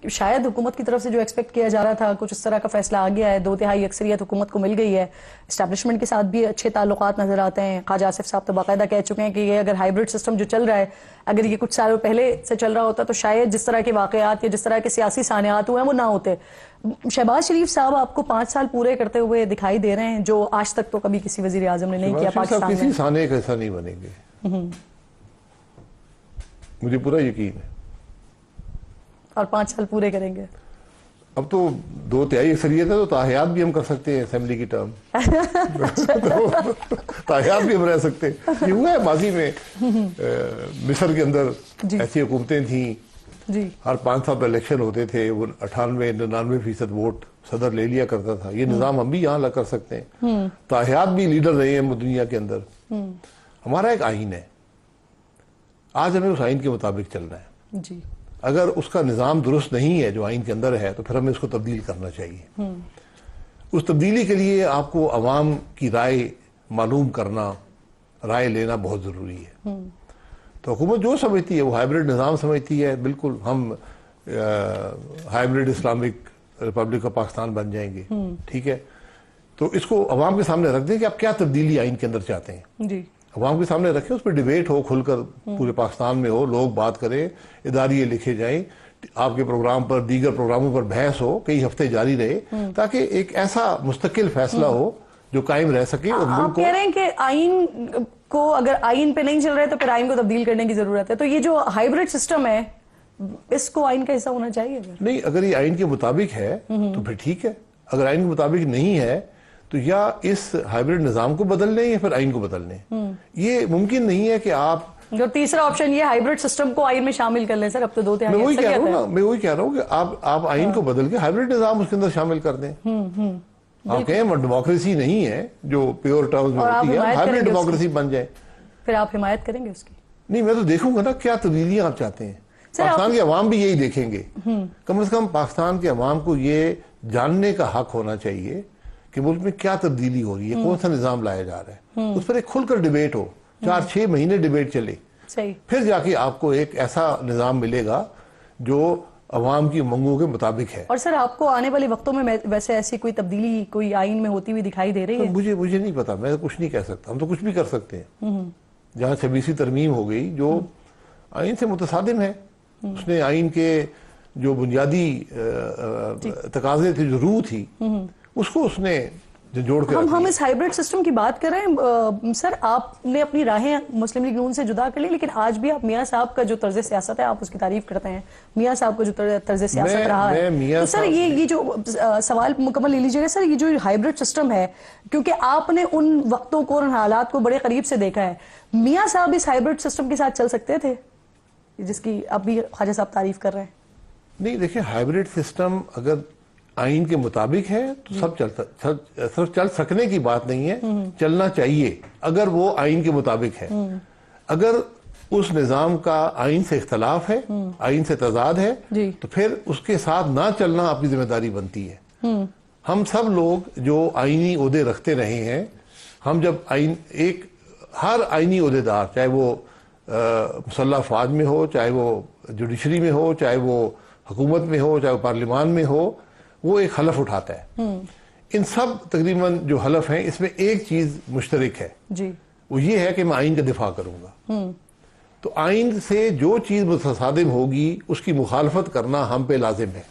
شاید حکومت کی طرف سے جو ایکسپیکٹ کیا جا رہا تھا کچھ اس طرح کا فیصلہ آ گیا ہے, 2/3 اکثریت حکومت کو مل گئی ہے, اسٹیبلشمنٹ کے ساتھ بھی اچھے تعلقات نظر آتے ہیں. خواجہ آصف صاحب تو باقاعدہ کہہ چکے ہیں کہ یہ اگر ہائیبرڈ سسٹم جو چل رہا ہے اگر یہ کچھ سالوں پہلے سے چل رہا ہوتا تو شاید جس طرح کے واقعات یا جس طرح کے سیاسی سانحات ہوئے ہیں وہ نہ ہوتے. شہباز شریف صاحب آپ کو 5 سال پورے کرتے ہوئے دکھائی دے رہے ہیں, جو آج تک تو کبھی کسی وزیر اعظم نے نہیں کیا پاکستان میں. کسی سانے کا ایسا نہیں بنیں گے, مجھے پورا یقین ہے. اور 5 سال پورے کریں گے. اب تو 2/3 اکثریت ہے تو تاحیات بھی ہم کر سکتے ہیں اسمبلی کی ٹرم. تاحیات بھی ہم رہ سکتے ہیں. یہ ہوا ہے ماضی میں, مصر کے اندر ایسی حکومتیں تھیں, ہر 5 سال پر الیکشن ہوتے تھے, وہ 98-99% ووٹ صدر لے لیا کرتا تھا. یہ نظام ہم بھی یہاں لا کر سکتے ہیں. تاحیات بھی لیڈر رہے ہیں دنیا کے اندر. ہمارا ایک آئین ہے, آج ہمیں اس آئین کے مطابق چلنا ہے. اگر اس کا نظام درست نہیں ہے جو آئین کے اندر ہے تو پھر ہمیں اس کو تبدیل کرنا چاہیے. اس تبدیلی کے لیے آپ کو عوام کی رائے معلوم کرنا, رائے لینا بہت ضروری ہے. تو حکومت جو سمجھتی ہے وہ ہائیبرڈ نظام سمجھتی ہے. بالکل ہم hybrid Islamic republic of Pakistan بن جائیں گے, ٹھیک ہے. تو اس کو عوام کے سامنے رکھ دیں کہ آپ کیا تبدیلی آئین کے اندر چاہتے ہیں. عوام کے سامنے رکھیں, اس پہ ڈیبیٹ ہو کھل کر, پورے پاکستان میں ہو, لوگ بات کریں, اداریے لکھے جائیں, آپ کے پروگرام پر دیگر پروگراموں پر بحث ہو, کئی ہفتے جاری رہے, تاکہ ایک ایسا مستقل فیصلہ ہو جو قائم رہ سکے. اور آپ کہہ رہے ہیں کہ آئین کو اگر آئین پہ نہیں چل رہے تو پھر آئین کو تبدیل کرنے کی ضرورت ہے. تو یہ جو ہائیبرڈ سسٹم ہے اس کو آئین کا حصہ ہونا چاہیے. نہیں, اگر یہ آئین کے مطابق ہے تو پھر ٹھیک ہے. اگر آئین کے مطابق نہیں ہے تو یا اس ہائیبرڈ نظام کو بدل لیں یا پھر آئین کو بدل لیں. یہ ممکن نہیں ہے کہ آپ جو تیسرا آپشن یہ ہائیبرڈ سسٹم کو آئین میں شامل کر لیں. سر اب تو 2/3 میں وہی کہہ رہا ہوں کہ آپ آئین کو بدل کے ہائیبرڈ نظام اس کے اندر شامل کر دیں. آپ کہیں ڈیموکریسی نہیں ہے جو پیور ٹرمز میں ہوتی ہے, ہائیبرڈ ڈیموکریسی بن جائے. پھر آپ حمایت کریں گے اس کی؟ نہیں, میں تو دیکھوں گا نا کیا تبدیلیاں آپ چاہتے ہیں. پاکستان کے عوام بھی یہی دیکھیں گے. کم از کم پاکستان کے عوام کو یہ جاننے کا حق ہونا چاہیے کہ ملک میں کیا تبدیلی ہو رہی ہے, کون سا نظام لایا جا رہا ہے. اس پر ایک کھل کر ڈیبیٹ ہو, 4-6 مہینے ڈیبیٹ چلے, پھر جا کے آپ کو ایک ایسا نظام ملے گا جو عوام کی منگوں کے مطابق ہے. اور سر آپ کو آنے والے وقتوں میں ویسے ایسی کوئی تبدیلی کوئی آئین میں ہوتی ہوئی دکھائی دے رہی ہے؟ مجھے نہیں پتا, میں کچھ نہیں کہہ سکتا. ہم تو کچھ بھی کر سکتے ہیں. جہاں 26ویں ترمیم ہو گئی جو آئین سے متصادم ہے, اس نے آئین کے جو بنیادی تقاضے تھے, جو روح تھی, اس کو اس نے جوڑ کے ہم اس ہائیبرڈ سسٹم کی بات کر رہے ہیں. سر آپ نے اپنی راہیں مسلم لیگ نون سے جدا کر لی, لیکن آج بھی آپ میاں صاحب کا جو طرز سیاست ہے آپ اس کی تعریف کرتے ہیں. میاں صاحب کا جو طرز سیاست رہا ہے, تو سر یہ جو سوال مکمل لے لیجیے گا. سر یہ جو ہائیبرڈ سسٹم ہے, کیونکہ آپ نے ان وقتوں کو اور حالات کو بڑے قریب سے دیکھا ہے, میاں صاحب اس ہائیبرڈ سسٹم کے ساتھ چل سکتے تھے جس کی اب بھی خواجہ صاحب تعریف کر رہے ہیں؟ نہیں, دیکھیں ہائیبرڈ سسٹم اگر آئین کے مطابق ہے تو صرف چل سکنے کی بات نہیں ہے, چلنا چاہیے اگر وہ آئین کے مطابق ہے. اگر اس نظام کا آئین سے اختلاف ہے, آئین سے تضاد ہے, تو پھر اس کے ساتھ نہ چلنا آپ کی ذمہ داری بنتی ہے. ہم سب لوگ جو آئینی عہدے رکھتے رہے ہیں, ہم جب ہر آئینی عہدے دار, چاہے وہ مسلح افواج میں ہو, چاہے وہ جوڈیشری میں ہو, چاہے وہ حکومت میں ہو, چاہے وہ پارلیمان میں ہو, وہ ایک حلف اٹھاتا ہے. ان سب تقریباً جو حلف ہیں اس میں ایک چیز مشترک ہے, وہ یہ ہے کہ میں آئین کا دفاع کروں گا. تو آئین سے جو چیز متصادم ہوگی اس کی مخالفت کرنا ہم پہ لازم ہے.